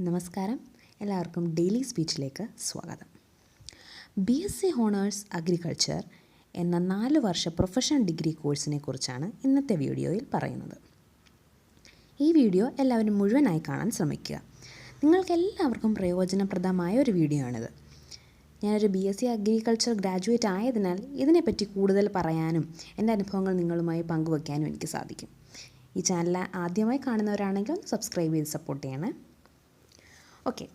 നമസ്കാരം, എല്ലാവർക്കും ഡെയിലി സ്പീച്ചിലേക്ക് സ്വാഗതം. BSc ഹോണേഴ്സ് അഗ്രികൾച്ചർ എന്ന 4 വർഷ പ്രൊഫഷണൽ ഡിഗ്രി കോഴ്സിനെ കുറിച്ചാണ് ഇന്നത്തെ വീഡിയോയിൽ പറയുന്നത്. ഈ വീഡിയോ എല്ലാവരും മുഴുവനായി കാണാൻ ശ്രമിക്കുക. നിങ്ങൾക്കെല്ലാവർക്കും പ്രയോജനപ്രദമായ ഒരു വീഡിയോ ആണിത്. ഞാനൊരു BSc അഗ്രികൾച്ചർ ഗ്രാജുവേറ്റ് ആയതിനാൽ ഇതിനെപ്പറ്റി കൂടുതൽ പറയാനും എൻ്റെ അനുഭവങ്ങൾ നിങ്ങളുമായി പങ്കുവയ്ക്കാനും എനിക്ക് സാധിക്കും. ഈ ചാനൽ ആദ്യമായി കാണുന്നവരാണെങ്കിൽ ഒന്ന് സബ്സ്ക്രൈബ് ചെയ്ത് സപ്പോർട്ട് ചെയ്യണേ. ഓക്കെ,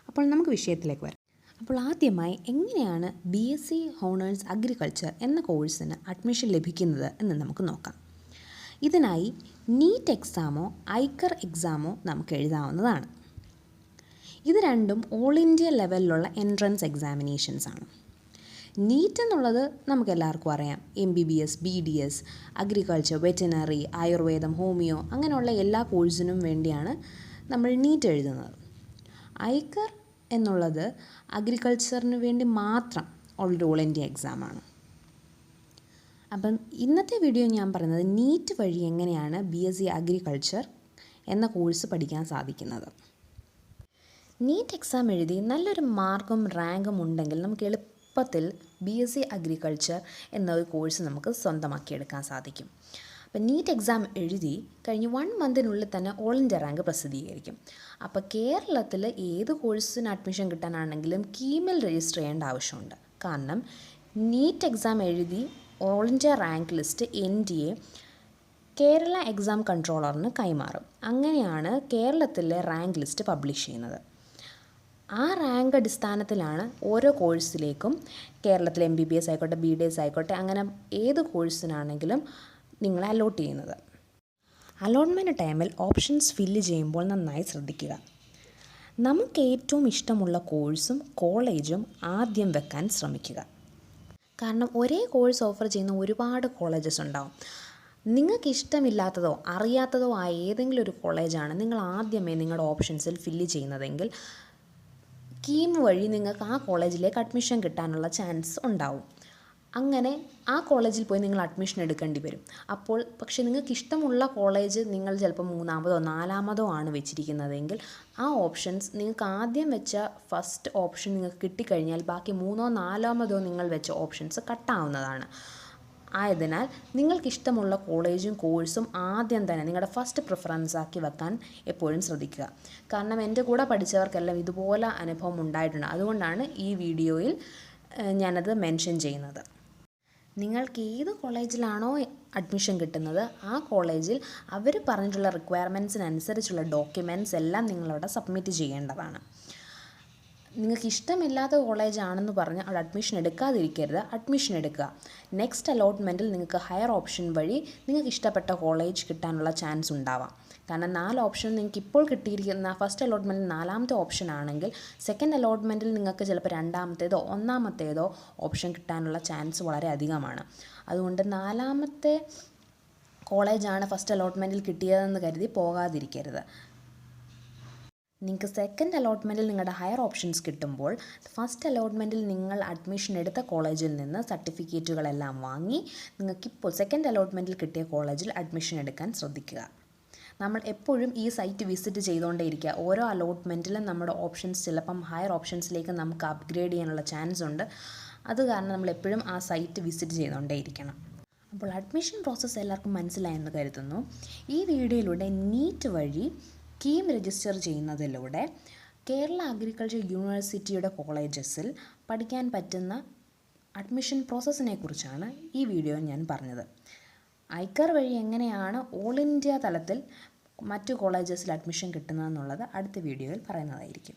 അപ്പോൾ നമുക്ക് വിഷയത്തിലേക്ക് വരാം. അപ്പോൾ ആദ്യമായി എങ്ങനെയാണ് BSc ഹോണേഴ്സ് അഗ്രികൾച്ചർ എന്ന കോഴ്സിന് അഡ്മിഷൻ ലഭിക്കുന്നത് എന്ന് നമുക്ക് നോക്കാം. ഇതിനായി നീറ്റ് എക്സാമോ ഐക്കർ എക്സാമോ നമുക്ക് എഴുതാവുന്നതാണ്. ഇത് രണ്ടും ഓൾ ഇന്ത്യ ലെവലിലുള്ള എൻട്രൻസ് എക്സാമിനേഷൻസ് ആണ്. നീറ്റ് എന്നുള്ളത് നമുക്കെല്ലാവർക്കും അറിയാം. MBBS, BDS, അഗ്രികൾച്ചർ, വെറ്റിനറി, ആയുർവേദം, ഹോമിയോ അങ്ങനെയുള്ള എല്ലാ കോഴ്സിനും വേണ്ടിയാണ് നമ്മൾ നീറ്റ് എഴുതുന്നത്. ഐക്കർ എന്നുള്ളത് അഗ്രികൾച്ചറിന് വേണ്ടി മാത്രം ഉള്ളൊരു ഓൾ ഇന്ത്യ എക്സാമാണ്. അപ്പം ഇന്നത്തെ വീഡിയോ ഞാൻ പറയുന്നത് നീറ്റ് വഴി എങ്ങനെയാണ് BSc അഗ്രികൾച്ചർ എന്ന കോഴ്സ് പഠിക്കാൻ സാധിക്കുന്നത്. നീറ്റ് എക്സാം എഴുതി നല്ലൊരു മാർക്കും റാങ്കും ഉണ്ടെങ്കിൽ നമുക്ക് എളുപ്പത്തിൽ BSc അഗ്രികൾച്ചർ എന്നൊരു കോഴ്സ് നമുക്ക് സ്വന്തമാക്കിയെടുക്കാൻ സാധിക്കും. അപ്പോൾ നീറ്റ് എക്സാം എഴുതി കഴിഞ്ഞ് 1 മന്തിനുള്ളിൽ തന്നെ ഓൾ ഇന്ത്യ റാങ്ക് പ്രസിദ്ധീകരിക്കും. അപ്പോൾ കേരളത്തിൽ ഏത് കോഴ്സിന് അഡ്മിഷൻ കിട്ടാനാണെങ്കിലും കീമിൽ രജിസ്റ്റർ ചെയ്യേണ്ട ആവശ്യമുണ്ട്. കാരണം നീറ്റ് എക്സാം എഴുതി all India rank list NTA Kerala exam കൺട്രോളറിന് കൈമാറും. അങ്ങനെയാണ് കേരളത്തിലെ റാങ്ക് ലിസ്റ്റ് പബ്ലിഷ് ചെയ്യുന്നത്. ആ റാങ്ക് അടിസ്ഥാനത്തിലാണ് ഓരോ കോഴ്സിലേക്കും കേരളത്തിൽ MBBS ആയിക്കോട്ടെ, BDS ആയിക്കോട്ടെ, അങ്ങനെ ഏത് കോഴ്സിനാണെങ്കിലും നിങ്ങളെ അലോട്ട് ചെയ്യുന്നത്. അലോട്ട്മെൻറ്റ് ടൈമിൽ ഓപ്ഷൻസ് ഫില്ല് ചെയ്യുമ്പോൾ നന്നായി ശ്രദ്ധിക്കുക. നമുക്ക് ഏറ്റവും ഇഷ്ടമുള്ള കോഴ്സും കോളേജും ആദ്യം വെക്കാൻ ശ്രമിക്കുക. കാരണം ഒരേ കോഴ്സ് ഓഫർ ചെയ്യുന്ന ഒരുപാട് കോളേജസ് ഉണ്ടാവും. നിങ്ങൾക്ക് ഇഷ്ടമില്ലാത്തതോ അറിയാത്തതോ ആയ ഏതെങ്കിലും ഒരു കോളേജാണ് നിങ്ങൾ ആദ്യമേ നിങ്ങളുടെ ഓപ്ഷൻസിൽ ഫില്ല് ചെയ്യുന്നതെങ്കിൽ കീം വഴി നിങ്ങൾക്ക് ആ കോളേജിലേക്ക് അഡ്മിഷൻ കിട്ടാനുള്ള ചാൻസ് ഉണ്ടാവും. അങ്ങനെ ആ കോളേജിൽ പോയി നിങ്ങൾ അഡ്മിഷൻ എടുക്കേണ്ടി വരും. അപ്പോൾ പക്ഷേ നിങ്ങൾക്ക് ഇഷ്ടമുള്ള കോളേജ് നിങ്ങൾ ചിലപ്പോൾ 3-മതോ 4-മതോ ആണ് വെച്ചിരിക്കുന്നതെങ്കിൽ ആ ഓപ്ഷൻസ് നിങ്ങൾക്ക് ആദ്യം വെച്ച ഫസ്റ്റ് ഓപ്ഷൻ നിങ്ങൾക്ക് കിട്ടിക്കഴിഞ്ഞാൽ ബാക്കി 3-4-മതോ നിങ്ങൾ വെച്ച ഓപ്ഷൻസ് കട്ടാവുന്നതാണ്. ആയതിനാൽ നിങ്ങൾക്കിഷ്ടമുള്ള കോളേജും കോഴ്സും ആദ്യം തന്നെ നിങ്ങളുടെ ഫസ്റ്റ് പ്രിഫറൻസ് ആക്കി വെക്കാൻ എപ്പോഴും ശ്രദ്ധിക്കുക. കാരണം എൻ്റെ കൂടെ പഠിച്ചവർക്കെല്ലാം ഇതുപോലെ അനുഭവം ഉണ്ടായിട്ടുണ്ട്. അതുകൊണ്ടാണ് ഈ വീഡിയോയിൽ ഞാനത് മെൻഷൻ ചെയ്യുന്നത്. നിങ്ങൾക്ക് ഏത് കോളേജിലാണോ അഡ്മിഷൻ കിട്ടുന്നത് ആ കോളേജിൽ അവർ പറഞ്ഞിട്ടുള്ള റിക്വയർമെൻറ്റ്സിനനുസരിച്ചുള്ള ഡോക്യുമെൻറ്റ്സ് എല്ലാം നിങ്ങളവിടെ സബ്മിറ്റ് ചെയ്യേണ്ടതാണ്. നിങ്ങൾക്ക് ഇഷ്ടമില്ലാത്ത കോളേജാണെന്ന് പറഞ്ഞ് അവിടെ അഡ്മിഷൻ എടുക്കാതിരിക്കരുത്. അഡ്മിഷൻ എടുക്കുക. നെക്സ്റ്റ് അലോട്ട്മെൻറ്റിൽ നിങ്ങൾക്ക് ഹയർ ഓപ്ഷൻ വഴി നിങ്ങൾക്ക് ഇഷ്ടപ്പെട്ട കോളേജ് കിട്ടാനുള്ള ചാൻസ് ഉണ്ടാവാം. കാരണം 4 ഓപ്ഷൻ നിങ്ങൾക്ക് ഇപ്പോൾ കിട്ടിയിരിക്കുന്ന ഫസ്റ്റ് അലോട്ട്മെൻറ്റിൽ 4-മത്തെ ഓപ്ഷൻ ആണെങ്കിൽ സെക്കൻഡ് അലോട്ട്മെൻറ്റിൽ നിങ്ങൾക്ക് ചിലപ്പോൾ 2-മത്തേതോ 1-മത്തേതോ ഓപ്ഷൻ കിട്ടാനുള്ള ചാൻസ് വളരെ അധികമാണ്. അതുകൊണ്ട് 4-മത്തെ കോളേജാണ് ഫസ്റ്റ് അലോട്ട്മെൻറ്റിൽ കിട്ടിയതെന്ന് കരുതി പോകാതിരിക്കരുത്. നിങ്ങൾക്ക് സെക്കൻഡ് അലോട്ട്മെൻറ്റിൽ നിങ്ങളുടെ ഹയർ ഓപ്ഷൻസ് കിട്ടുമ്പോൾ ഫസ്റ്റ് അലോട്ട്മെൻറ്റിൽ നിങ്ങൾ അഡ്മിഷൻ എടുത്ത കോളേജിൽ നിന്ന് സർട്ടിഫിക്കറ്റുകളെല്ലാം വാങ്ങി നിങ്ങൾക്കിപ്പോൾ സെക്കൻഡ് അലോട്ട്മെൻറ്റിൽ കിട്ടിയ കോളേജിൽ അഡ്മിഷൻ എടുക്കാൻ ശ്രദ്ധിക്കുക. നമ്മൾ എപ്പോഴും ഈ സൈറ്റ് വിസിറ്റ് ചെയ്തുകൊണ്ടേയിരിക്കുക. ഓരോ അലോട്ട്മെൻറ്റിലും നമ്മുടെ ഓപ്ഷൻസ് ചിലപ്പം ഹയർ ഓപ്ഷൻസിലേക്ക് നമുക്ക് അപ്ഗ്രേഡ് ചെയ്യാനുള്ള ചാൻസ് ഉണ്ട്. അത് കാരണം നമ്മൾ എപ്പോഴും ആ സൈറ്റ് വിസിറ്റ് ചെയ്തുകൊണ്ടേയിരിക്കണം. അപ്പോൾ അഡ്മിഷൻ പ്രോസസ്സ് എല്ലാവർക്കും മനസ്സിലായെന്ന് കരുതുന്നു. ഈ വീഡിയോയിലൂടെ നീറ്റ് വഴി കീം രജിസ്റ്റർ ചെയ്യുന്നതിലൂടെ കേരള അഗ്രികൾച്ചർ യൂണിവേഴ്സിറ്റിയുടെ കോളേജസിൽ പഠിക്കാൻ പറ്റുന്ന അഡ്മിഷൻ പ്രോസസ്സിനെ കുറിച്ചാണ് ഈ വീഡിയോ ഞാൻ പറഞ്ഞത്. ഐക്കർ വഴി എങ്ങനെയാണ് ഓൾ ഇന്ത്യ തലത്തിൽ മറ്റു കോളേജസിൽ അഡ്മിഷൻ കിട്ടുന്നതെന്നുള്ളത് അടുത്ത വീഡിയോയിൽ പറയുന്നതായിരിക്കും.